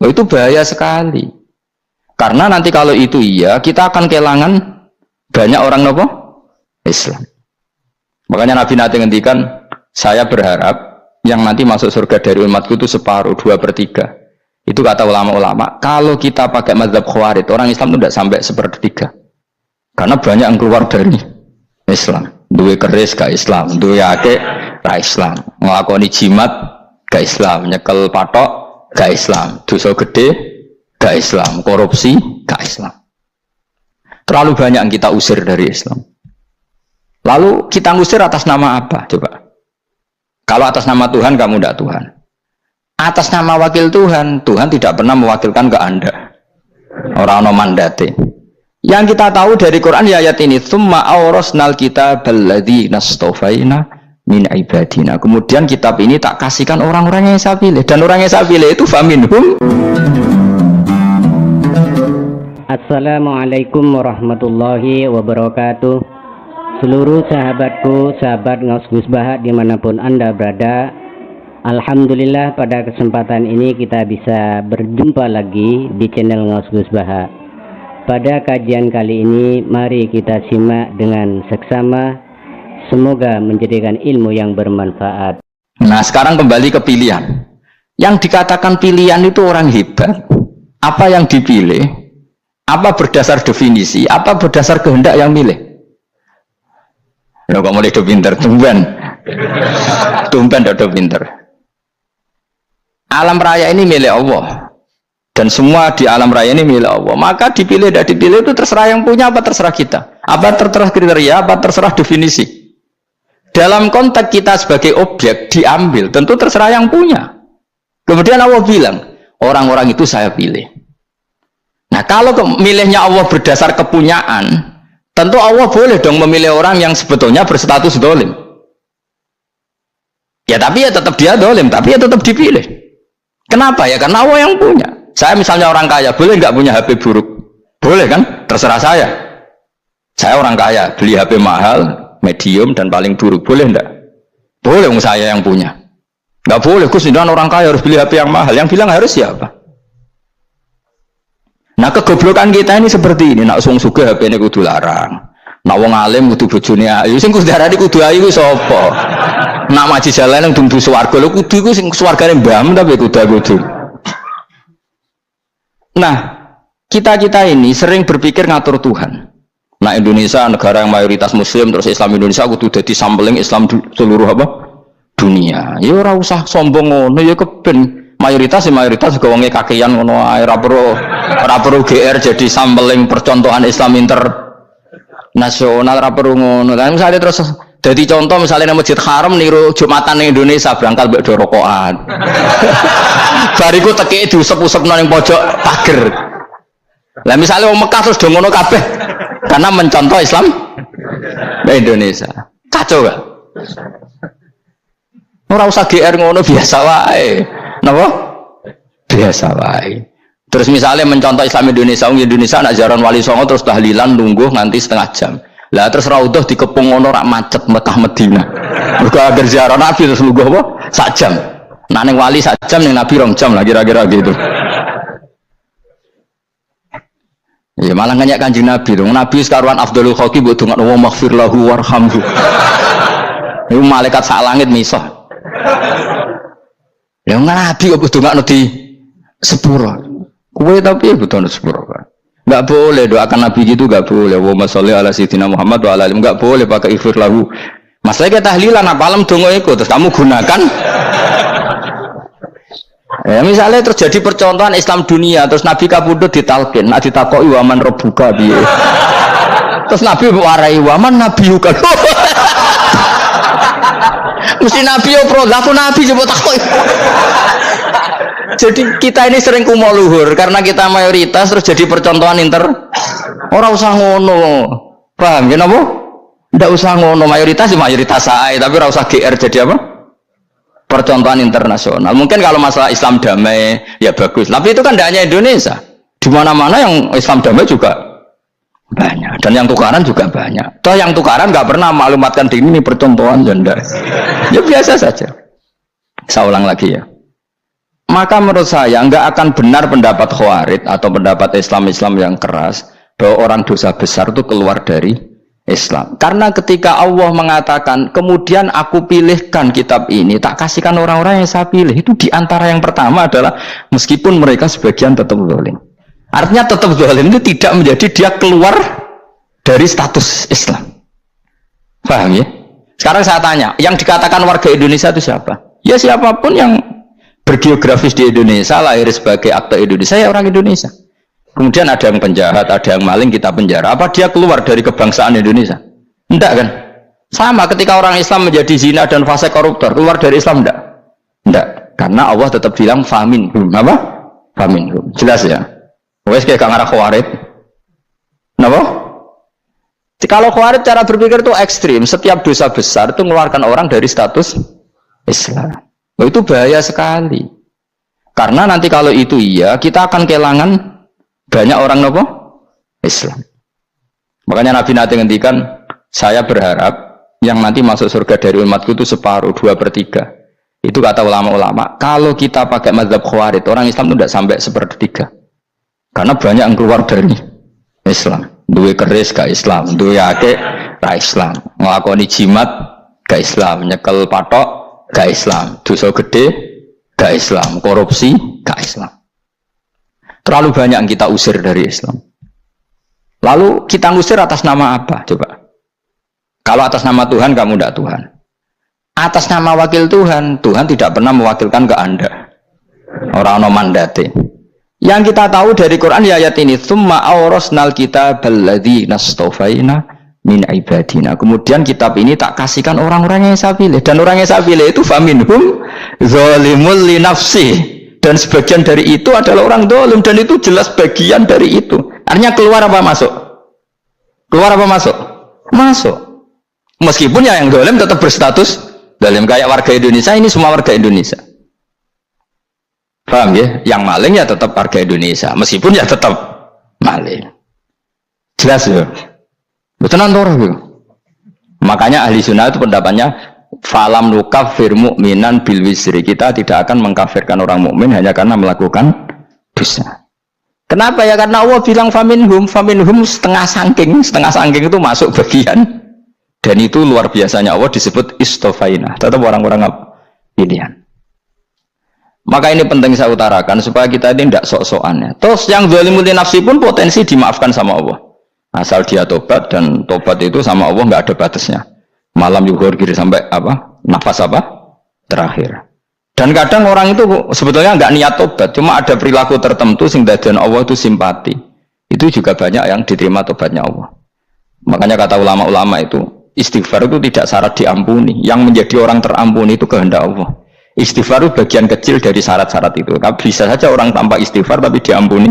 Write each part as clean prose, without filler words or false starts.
Oh, itu bahaya sekali. Karena nanti kalau itu iya, kita akan kehilangan banyak orang nopo Islam. Makanya Nabi nanti ngendikan, saya berharap yang nanti masuk surga dari umatku itu separuh, 2/3. Itu kata ulama-ulama. Kalau kita pakai mazhab Khawarij, orang Islam itu tidak sampai 1/3. Karena banyak yang keluar dari Islam. Duwe keris gak Islam, duwe akeh gak Islam, ngelakoni jimat gak Islam, nyekel patok gak Islam, dosa gede gak Islam, korupsi gak Islam. Terlalu banyak yang kita usir dari Islam. Lalu kita ngusir atas nama apa? Coba. Kalau atas nama Tuhan, kamu tidak Tuhan. Atas nama wakil Tuhan, Tuhan tidak pernah mewakilkan ke Anda. Orang-orang mandate. Yang kita tahu dari Quran ya ayat ini, tsumma awrasnal kitabal ladzina istafaina min ibadina. Kemudian kitab ini tak kasihkan orang-orang yang saya pilih, dan orang yang saya pilih itu faminhum. Assalamualaikum warahmatullahi wabarakatuh. Seluruh sahabatku, sahabat Ngaus Gus Baha dimanapun Anda berada, alhamdulillah pada kesempatan ini kita bisa berjumpa lagi di channel Ngaus Gus Baha. Pada kajian kali ini, mari kita simak dengan seksama. Semoga menjadikan ilmu yang bermanfaat. Nah, sekarang kembali ke pilihan. Yang dikatakan pilihan itu orang hebat. Apa yang dipilih? Apa berdasar definisi? Apa berdasar kehendak yang milih? Ya kok mulai do pinter, tumben do pinter. Alam raya ini milik Allah. Dan semua di alam raya ini milik Allah. Maka dipilih tidak dipilih itu terserah yang punya apa terserah kita. Apa terserah kriteria, apa terserah definisi. Dalam konteks kita sebagai objek diambil, tentu terserah yang punya. Kemudian Allah bilang, orang-orang itu saya pilih. Nah, kalau milihnya Allah berdasar kepunyaan, tentu Allah boleh dong memilih orang yang sebetulnya berstatus dolim. Ya tapi ya tetap dia dolim, tapi ya tetap dipilih. Kenapa ya? Karena Allah yang punya. Saya misalnya orang kaya, boleh nggak punya HP buruk? Boleh kan? Terserah saya. Saya orang kaya, beli HP mahal, medium dan paling buruk. Boleh nggak? Boleh, saya yang punya. Nggak boleh, Gus, dengan orang kaya harus beli HP yang mahal. Yang bilang harus siapa? Nah, kegoblokan kita ini seperti ini. Nak sung sugih HP ini kudu larang. Nak wong alim kudu bojone ayu. Sing kudu darani kudu ayu ku sapa? Nak maji jalan nang dumdu swarga lho kudu iku sing swargane mbahmu tapi kudu. Nah, kita ini sering berpikir ngatur Tuhan. Nah, Indonesia negara yang mayoritas muslim, terus Islam Indonesia kudu dadi sampling Islam seluruh apa? Dunia. Ya ora usah sombong ngono ya keben. Mayoritas juga wonge kakean ngono ae ora perlu GR jadi sampling percontohan Islam internasional ora perlu ngono. Lah misale terus dadi contoh misalnya nang Masjid Haram niru Jumatan ning Indonesia berangkat mbek do rokokan. Bariku teki diusep-usepno ning pojok pager. Lah misalnya wong Mekah terus do ngono kabeh karena mencontoh Islam Indonesia. Kacau gak? Ora usah GR ngono biasa wae. Napa? Biasa wae. Terus misalnya mencontoh Islam Indonesia nak jaran Wali Songo terus tahlilan nunggu nganti setengah jam. Lah terus raudhah dikepung ngono rak macet Mekah Madinah. Mergo agar ziarah Nabi terus lungguh apa? Sak jam. Nak ning wali sak jam ning Nabi 2 jam lah kira-kira gitu. Ya malah nganyak Kanjeng Nabi dong. Nabi sekaruan afdhalul khalqi mbok dongakno wa maghfir lahu warhamhu. Iku malaikat sak langit misah. Ya Nabi kok dongakno di sepuro. Kowe tapi butuh sepuro kan. Enggak boleh doakan Nabi gitu, enggak boleh. Allahumma sholli ala sayyidina Muhammad wa ala alihi. Enggak boleh pakai ighfir lahu. Masalahnya tahlilan apa alam donga iku terus kamu gunakan. Ya misalnya terjadi percontohan Islam dunia terus Nabi kabudut ditalkin, nak ditakoki waman rabbuka piye. Terus Nabi warai waman nabiyuka. Mesti Nabi yo pro, lah aku Nabi coba takoki. Jadi kita ini sering kumo luhur karena kita mayoritas terus jadi percontohan orang usah ngono. Paham ya napa? Ndak usah ngono, mayoritas sae tapi ora usah GR jadi apa? Percontohan internasional. Mungkin kalau masalah Islam damai ya bagus. Tapi itu kan tidak hanya Indonesia. Di mana-mana yang Islam damai juga banyak dan yang tukaran juga banyak. Toh yang tukaran nggak pernah maklumatkan diri ini percontohan janda. Ya biasa saja. Saya ulang lagi ya. Maka menurut saya nggak akan benar pendapat Khawarij atau pendapat Islam yang keras bahwa orang dosa besar itu keluar dari Islam. Karena ketika Allah mengatakan, kemudian aku pilihkan kitab ini, tak kasihkan orang-orang yang saya pilih, itu diantara yang pertama adalah meskipun mereka sebagian tetap zalim. Artinya tetap zalim itu tidak menjadi dia keluar dari status Islam. Paham ya? Sekarang saya tanya, yang dikatakan warga Indonesia itu siapa? Ya siapapun yang bergeografis di Indonesia, lahir sebagai akte Indonesia, ya orang Indonesia. Kemudian ada yang penjahat, ada yang maling, kita penjara. Apa dia keluar dari kebangsaan Indonesia? Enggak kan? Sama ketika orang Islam menjadi zina dan fasik koruptor, keluar dari Islam enggak? Enggak. Karena Allah tetap bilang faminhum. Apa? Faminhum. Jelas ya? Wes kayak ngarah Khawarij. Kenapa? Kalau Khawarij cara berpikir itu ekstrim. Setiap dosa besar itu mengeluarkan orang dari status Islam. Oh, itu bahaya sekali. Karena nanti kalau itu iya, kita akan kehilangan banyak orang nopo Islam. Makanya Nabi nanti ngendikan, saya berharap yang nanti masuk surga dari umatku itu separuh, 2/3. Itu kata ulama-ulama. Kalau kita pakai mazhab Khawarij, orang Islam itu tidak sampai 1/3. Karena banyak yang keluar dari Islam. Duwe keris gak Islam, duwe akeh gak Islam, nglakoni jimat gak Islam, nyekel patok gak Islam, dosa gede gak Islam, korupsi gak Islam. Terlalu banyak yang kita usir dari Islam. Lalu kita ngusir atas nama apa? Coba. Kalau atas nama Tuhan, kamu tidak Tuhan. Atas nama wakil Tuhan, Tuhan tidak pernah mewakilkan ke Anda. Orang-orang mandate. Yang kita tahu dari Quran ya ayat ini, tsumma awrasnal kitabal ladzina astafaina min ibadina. Kemudian kitab ini tak kasihkan orang-orang yang saya pilih, dan orang yang saya pilih itu faminhum zalimul li nafsi. Dan sebagian dari itu adalah orang zalim, dan itu jelas bagian dari itu. Artinya keluar apa masuk? Keluar apa masuk? Masuk. Meskipun ya yang zalim tetap berstatus zalim, kayak warga Indonesia, ini semua warga Indonesia. Paham ya? Yang maling ya tetap warga Indonesia, meskipun ya tetap maling. Jelas ya? Betul nanti. Makanya ahli sunnah itu pendapatnya falam nukafir mu'minan bil wisri. Kita tidak akan mengkafirkan orang mukmin hanya karena melakukan dosa. Kenapa ya? Karena Allah bilang faminhum setengah sangking itu masuk bagian, dan itu luar biasanya Allah disebut istofaina, tetap orang-orang pilihan. Maka ini penting saya utarakan supaya kita ini tidak sok-sokan ya. Terus yang zalimul nafsi pun potensi dimaafkan sama Allah asal dia tobat, dan tobat itu sama Allah nggak ada batasnya. Malam yuhur kiri sampai apa? Nafas apa? Terakhir. Dan kadang orang itu sebetulnya nggak niat tobat, cuma ada perilaku tertentu sehingga dan Allah itu simpati. Itu juga banyak yang diterima tobatnya Allah. Makanya kata ulama-ulama itu, istighfar itu tidak syarat diampuni. Yang menjadi orang terampuni itu kehendak Allah. Istighfar itu bagian kecil dari syarat-syarat itu. Bisa saja orang tanpa istighfar tapi diampuni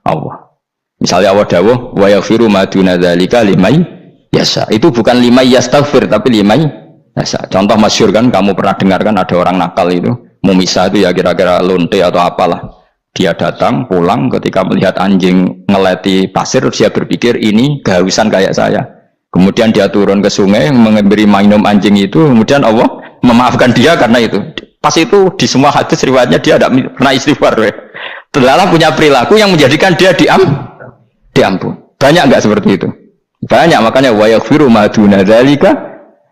Allah. Misalnya Allah dawuh, wa yaghfiru ma duna dzalika liman yasha. Itu bukan liman yastaghfir tapi liman yasha. Contoh masyhur kan, kamu pernah dengar kan, ada orang nakal itu mau misah itu ya kira-kira lonte atau apalah. Dia datang pulang ketika melihat anjing ngeleti pasir, dia berpikir ini kehausan kayak saya. Kemudian dia turun ke sungai memberi minum anjing itu, kemudian Allah memaafkan dia karena itu. Pas itu di semua hadis riwayatnya dia tidak pernah istighfar. Terlalu punya perilaku yang menjadikan dia diampun. Banyak enggak seperti itu? Banyak, makanya wa yaghfiru ma duna dzalika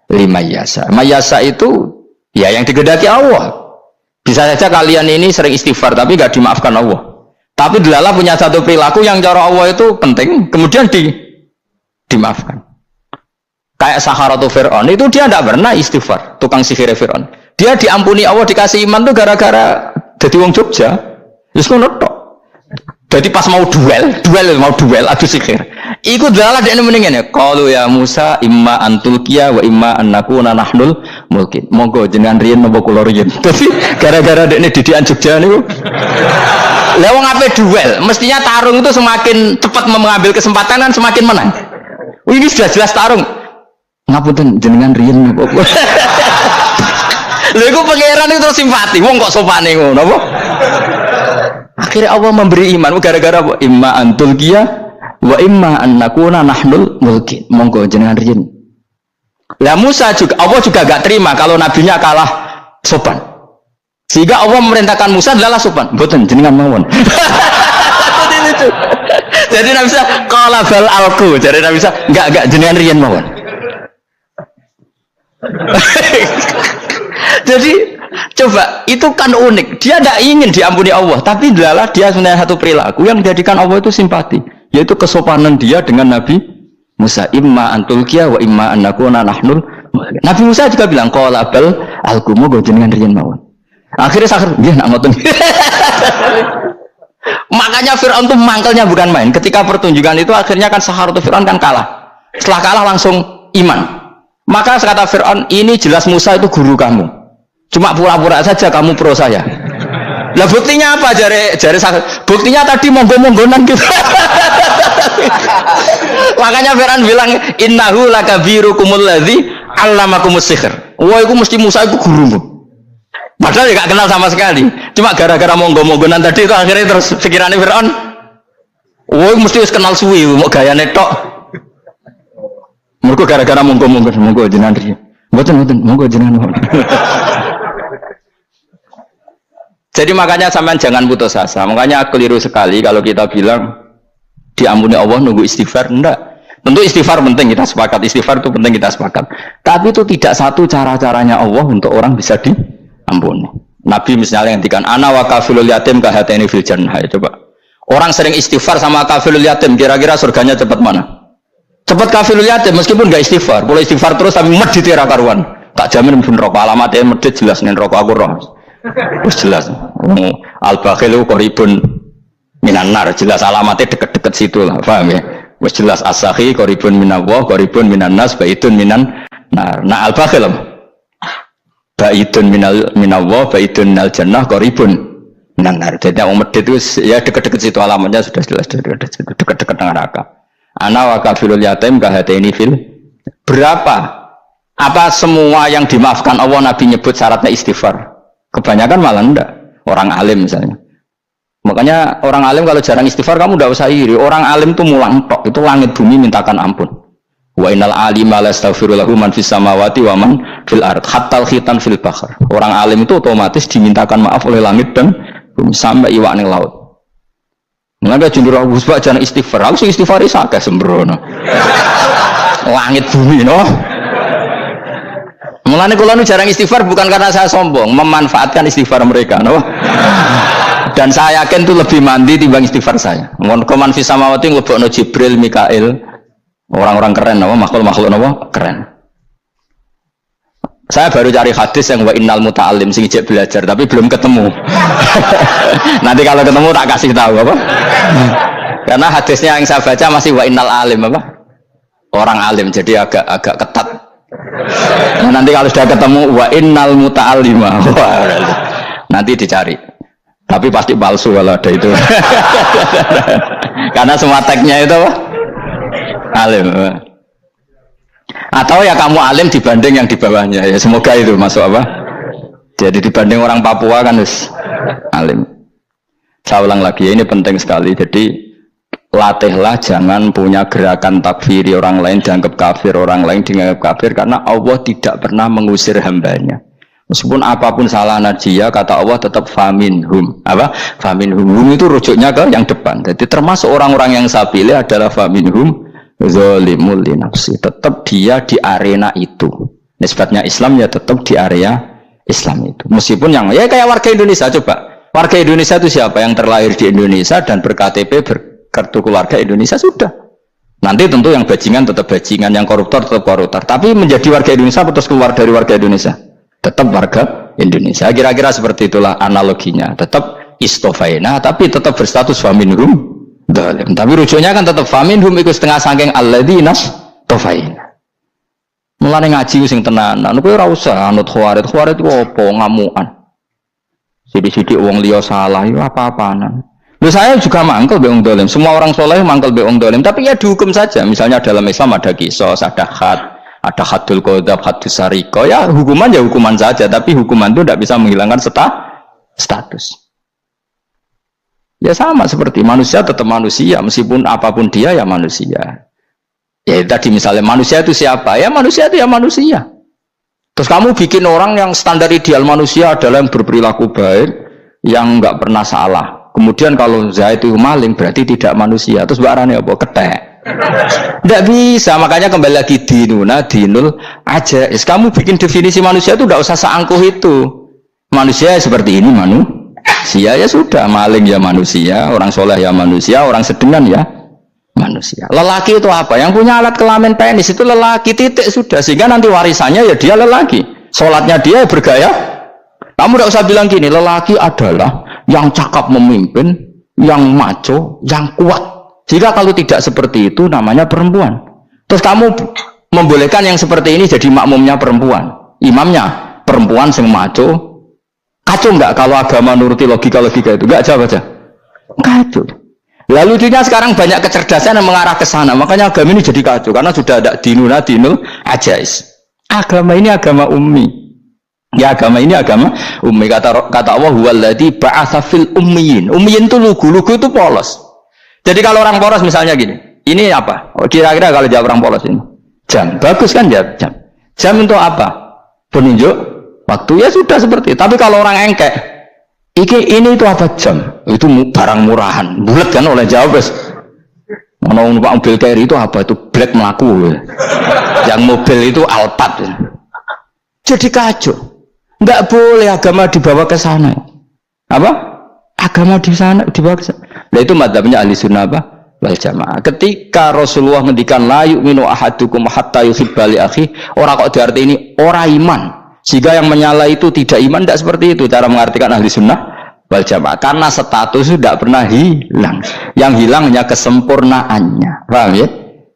liman yasha. Mayasa itu ya yang digedaki Allah. Bisa saja kalian ini sering istighfar tapi enggak dimaafkan Allah. Tapi delala punya satu perilaku yang cara Allah itu penting, kemudian dimaafkan. Kayak Saharatu Fir'aun itu dia tidak pernah istighfar, tukang sihir Fir'aun. Dia diampuni Allah, dikasih iman tuh gara-gara jadi wong Jogja. Terus ngono tok. Jadi pas mau duel adu sihir. Iku delala dekne mendingan ya. Qalu ya Musa imma antulqiya wa imma annakuna nahnul mulkin. Monggo jenengan riyen napa kula riyen. Dadi gara-gara dekne didikan Jogja niku. Lah wong ape duel, mestinya tarung itu semakin cepat mengambil kesempatan kan semakin menang. Ini sudah jelas tarung. Ngapunten jenengan riyen napa. Lha iku pangeran itu simpati. Wong kok sopane ngono apa? Akhirnya Allah memberi iman gara-gara apa? Imma antulqiya wa imma annakuna nahnul mulkin. Monggo jenengan riyen. Lah Musa juga Allah juga enggak terima kalau nabinya kalah sopan. Sehingga Allah memerintahkan Musa adalah sopan. Mboten jenengan mawon. Jadi Nabi Musa qala bal alqu. Jadi Nabi Musa enggak jenengan riyen mawon. Jadi coba itu kan unik. Dia tidak ingin diampuni Allah, tapi adalah dia sebenarnya satu perilaku yang menjadikan Allah itu simpati, yaitu kesopanan dia dengan Nabi Musa. Imma antulkiya wa imma annakuna nahnul. Nabi Musa juga bilang qala bal alqu moga jenengan riyen mawon. Akhirnya sakit, dia nak ngotot. Makanya Fir'aun tuh mangkelnya bukan main. Ketika pertunjukan itu akhirnya kan Saharatu Fir'aun kan kalah. Setelah kalah langsung iman. Maka kata Fir'aun, ini jelas Musa itu guru kamu. Cuma pura-pura saja kamu pro saya. Lah buktinya apa? Jari sakit. Buktinya tadi monggo-monggonan gitu. Makanya Fir'aun bilang, innahu lakabirukumul ladzi 'allamakumus sihr. Wah, itu mesti Musa itu gurumu. Padahal ya gak kenal sama sekali. Cuma gara-gara monggo-monggonan tadi itu akhirnya terus pikirannya Fir'aun, woi mesti harus kenal suwi, mau gaya netok. Mereka gara-gara monggo-monggon, monggo jenengan riyen. Mboten, monggo jenengan. Jadi makanya sampean jangan putus asa. Makanya keliru sekali kalau kita bilang diampuni Allah nunggu istighfar. Enggak. Tentu istighfar penting, kita sepakat. Istighfar itu penting, kita sepakat. Tapi itu tidak satu cara-caranya Allah untuk orang bisa diampuni. Nabi misalnya ngendikan ana wa kafilul yatim kahateni fil jannah. Coba. Orang sering istighfar sama kafilul yatim, kira-kira surganya cepat mana? Cepat kafilul yatim meskipun enggak istighfar. Boleh istighfar terus tapi medit ra karuan. Tak jamin pun rokok alamatnya medit jelas nen rokok aku roh. Terus jelas. Al-bakhilu qaribun minan nar, jelas alamatnya deket-deket situ lah, paham ya? Wis jelas as-sakhi qaribun minallah, qaribun minan nas, baitun minan nar. Nah al-bakhil baitun minallah, baitun minal jannah, qaribun minan nar. Jadi yang medit itu ya deket-deket situ alamatnya sudah jelas deket-deket neraka. Ana wa kafilul yatim kahateni fil. Berapa? Apa semua yang dimaafkan Allah Nabi nyebut syaratnya istighfar? Kebanyakan malah enggak. Orang alim misalnya. Makanya orang alim kalau jarang istighfar kamu enggak usah iri. Orang alim tuh mulang tok, itu langit bumi mintakan ampun. Wa innal alima la yastaghfiru lahu man fis samawati wa man fil ard hatta khitan fil bahr. Orang alim itu otomatis dimintakan maaf oleh langit dan bumi sampai iwak ning laut. Mengapa jundur Gus Pak jarang istighfar? Aku sih istighfar sakeh sembrono. Langit bumi no. Mulane kula nu jarang istighfar bukan karena saya sombong, memanfaatkan istighfar mereka, no? Dan saya yakin itu lebih mandi timbang istighfar saya. Mon koman fi samawati nglebokno Jibril, Mikail, orang-orang keren, no? Makhluk-makhluk no? Keren. Saya baru cari hadis yang wa innal muta'allim sing ijek belajar tapi belum ketemu. Nanti kalau ketemu tak kasih tahu apa? Karena hadisnya yang saya baca masih wa innal alim apa? Orang alim jadi agak ketat. Nah, nanti kalau sudah ketemu wa innal muta'allima. Nanti dicari. Tapi pasti palsu kalau ada itu. Karena semua tagnya itu apa? Alim. Atau ya kamu alim dibanding yang di bawahnya. Ya semoga itu masuk apa? Jadi dibanding orang Papua kan harus alim. Saya ulang lagi ya, ini penting sekali. Jadi latihlah jangan punya gerakan takfiri orang lain dianggap kafir, orang lain dianggap kafir, karena Allah tidak pernah mengusir hambanya. Meskipun apapun salah najiyah, kata Allah tetap faminhum. Apa? Faminhum. Hum itu rujuknya ke yang depan. Jadi termasuk orang-orang yang saya pilih adalah faminhum zalimul li nafsi. Tetap dia di arena itu. Nisbatnya Islam ya tetap di area Islam itu. Meskipun yang ya kayak warga Indonesia, coba. Warga Indonesia itu siapa? Yang terlahir di Indonesia dan ber-KTP kartu keluarga Indonesia sudah. Nanti tentu yang bajingan tetap bajingan, yang koruptor tetap koruptor. Tapi menjadi warga Indonesia terus keluar dari warga Indonesia, tetap warga Indonesia. Kira-kira seperti itulah analoginya. Tetap istofaina, tapi tetap berstatus faminhum dalim. Tapi rujuknya kan tetap faminhum ikut setengah sangking alladinas tofaina. Mulane ngaji sing tenanan. Kowe ora usah anut khawarit. Khawarit ku apa? Ngamukan. Sidik-sidik wong liya salah itu apa-apaan. Loh saya juga mangkel be wong dolim. Semua orang soleh mangkel be wong dolim. Tapi ya dihukum saja. Misalnya dalam Islam ada kisos, ada had, ada hadul qadab, hadus sariko. Ya hukuman ya hukuman saja. Tapi hukuman itu tidak bisa menghilangkan status. Ya sama seperti manusia tetap manusia. Meskipun apapun dia ya manusia. Ya tadi misalnya manusia itu siapa? Ya manusia itu ya manusia. Terus kamu bikin orang yang standar ideal manusia adalah yang berperilaku baik, yang nggak pernah salah. Kemudian kalau Zaid itu maling berarti tidak manusia. Terus barangnya apa? Ketek. Tidak bisa. Makanya kembali lagi dinul aja. Kamu bikin definisi manusia itu tidak usah seangkuh itu. Manusia seperti ini manusia ya sudah. Maling ya manusia, orang soleh ya manusia, orang sedengan ya manusia. Lelaki itu apa? Yang punya alat kelamin penis itu lelaki, titik sudah. Sehingga nanti warisannya ya dia lelaki. Sholatnya dia bergaya. Kamu tidak usah bilang gini, lelaki adalah yang cakap memimpin, yang maco, yang kuat. Jika kalau tidak seperti itu namanya perempuan. Terus kamu membolehkan yang seperti ini jadi makmumnya perempuan, imamnya perempuan yang maco. Kacau enggak kalau agama nuruti logika-logika itu? Enggak, jawab aja. Kacau. Lalu lucunya sekarang banyak kecerdasan yang mengarah ke sana. Makanya agama ini jadi kacau karena sudah ada dinul ajais. Agama ini agama ummi. Ya agama ini agama ummi. Kata Allah huwallazi ba'atsa fil ummiyin. Ummiyin itu lugu itu polos. Jadi kalau orang polos misalnya gini, ini apa? Kira-kira kalau jawab orang polos ini, jam. Bagus kan jam? Jam untuk apa? Penunjuk waktu ya sudah seperti itu. Tapi kalau orang engkek, ini itu apa jam? Itu barang murahan, bulat kan oleh jawab. Mau numpak mobil carry itu apa? Itu black melaku. Yang mobil itu Alphard. Jadi kacau. Nggak boleh agama dibawa ke sana. Apa? Agama di sana dibawa ke sana. Nah itu madzhabnya ahli sunnah apa? Wal jamaah. Ketika Rasulullah ngendikan la yu'minu ahadukum hatta yuhibba li akhi, orang kok diarti ini orang iman. Jika yang menyala itu tidak iman, tidak seperti itu cara mengartikan ahli sunnah wal jamaah. Karena status itu tidak pernah hilang. Yang hilang hanya kesempurnaannya. Paham ya?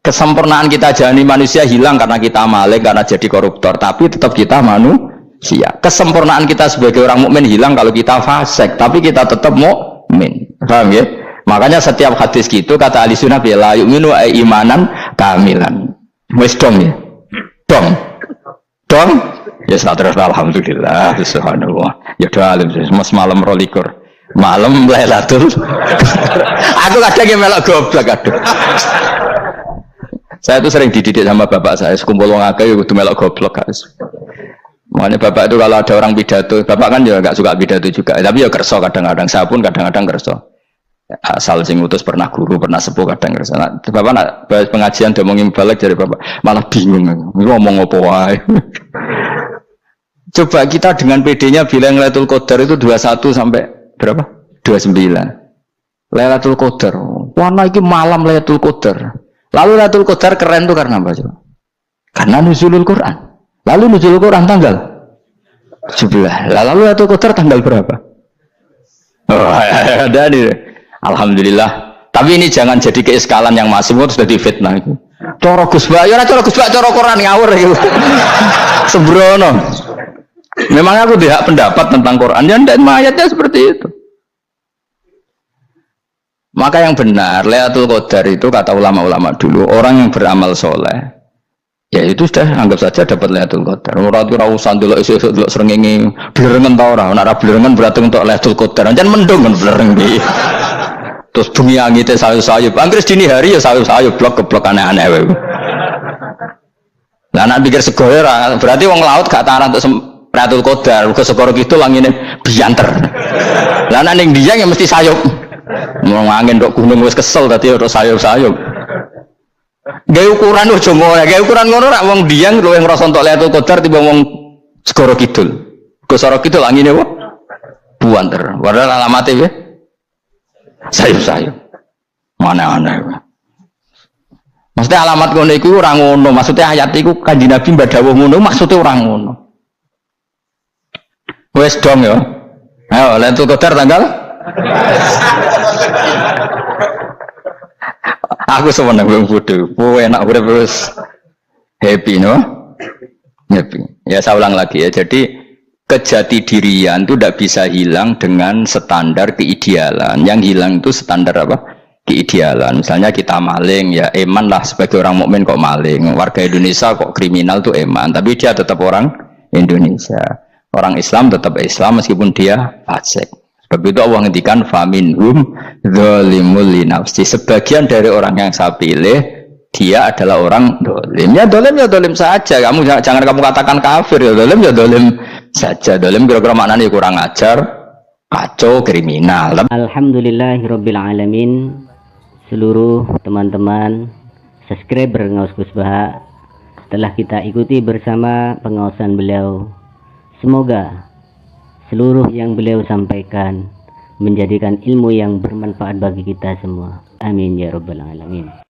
Kesempurnaan kita jalani manusia hilang karena kita maling, karena jadi koruptor. Tapi tetap kita manusia. Kesempurnaan kita sebagai orang mukmin hilang kalau kita fasik. Tapi kita tetap mukmin. Paham ya? Makanya setiap hadis gitu kata ahli sunnah la yu'minu imanan kamilan. Wis dong ya. Dong. Ya terus alhamdulillah subhanallah. Ya doa mas malam rolikur. Malam Lailatul. Aku kadang yang melok goblok aduh. Saya tuh sering dididik sama bapak saya, sekumpul wong akeh kudu melok goblok guys. Makanya bapak itu kalau ada orang pidato, bapak kan juga enggak suka pidato juga. Tapi ya kerso kadang-kadang, saya pun kadang-kadang kerso. Asal sing utus pernah guru, pernah sepuh kadang kerso. Nah, bapak nak bahas pengajian ngomongin balik dari bapak, malah bingung. Ngomong apa wae. Coba kita dengan PD-nya bilang Lailatul Qadar itu 21 sampai berapa? 29. Lailatul Qadar. Warna iki malam Lailatul Qadar. Lalu Lailatul Qadar keren tuh karena apa coba? Karena nuzulul Quran. Lalu nuzulul Quran tanggal 17. Lalu Lailatul Qadar tanggal berapa? Oh, ada nih. Alhamdulillah. Tapi ini jangan jadi keiskalan yang masih itu sudah difitnah itu. Coro Gus Bak, ya coro Gus Bak, coro Quran ngawur gitu. Sembrono. Memang aku tidak pendapat tentang Quran, ya dan ayatnya seperti itu. Maka yang benar, Lailatul Qadar itu kata ulama-ulama dulu, orang yang beramal soleh, ya itu sudah anggap saja dapat Lailatul Qadar. Orang itu rawusan dulu isu-isu dulu serengengi, belerengan tau orang, nak belerengan berarti untuk Lailatul Qadar, jangan mendung kan belereng di. Terus bunyi angitnya sayup-sayup, Inggris dini hari ya sayup-sayup, blok-blok aneh-aneh. Nah, nak pikir segoyer, berarti wong laut gak taran untuk Lailatul Qadar, ke segoro gitu langitnya bianter. Lah nak ning dia yang mesti sayup. Mau angin dok gunung wis kesel tadi udah sayup-sayup. Gaya ukuran ojo ngono, gaya ukuran ngono rak wong diang luwih ngrasa entuk Lailatul Qadar timbang wong segoro kidul. Ke segoro kidul angine apa? Buanter. Padahal alamate ya. Sayup-sayup. Mana-mana. Maksudnya alamat ngono iku ora ngono, maksudnya ayat iku Kanjeng Nabi mbadhawuh ngono, maksudnya ora ngono. Wes dong ya. Ayo Lailatul Qadar tanggal. Aku seneng wong bodoh. Enak urip wis happy no? Happy. Ya saya ulang lagi ya. Jadi kejati dirian itu tidak bisa hilang dengan standar keidealan. Yang hilang itu standar apa? Keidealan. Misalnya kita maling, ya eman lah sebagai orang mukmin kok maling. Warga Indonesia kok kriminal tuh eman, tapi dia tetap orang Indonesia. Orang Islam tetap Islam meskipun dia fasik. Sebab itu Allah ngendikan faminhum zalimul li nafsi. Sebagian dari orang yang saya pilih dia adalah orang dolim. Ya dolim saja. Jangan kamu katakan kafir ya dolim saja. Dolim kira-kira maknanya kurang ajar, kacau, kriminal. Alhamdulillahirabbil alamin. Seluruh teman-teman subscriber Ngaus Gus Baha telah kita ikuti bersama pengawasan beliau. Semoga seluruh yang beliau sampaikan menjadikan ilmu yang bermanfaat bagi kita semua. Amin ya rabbal alamin.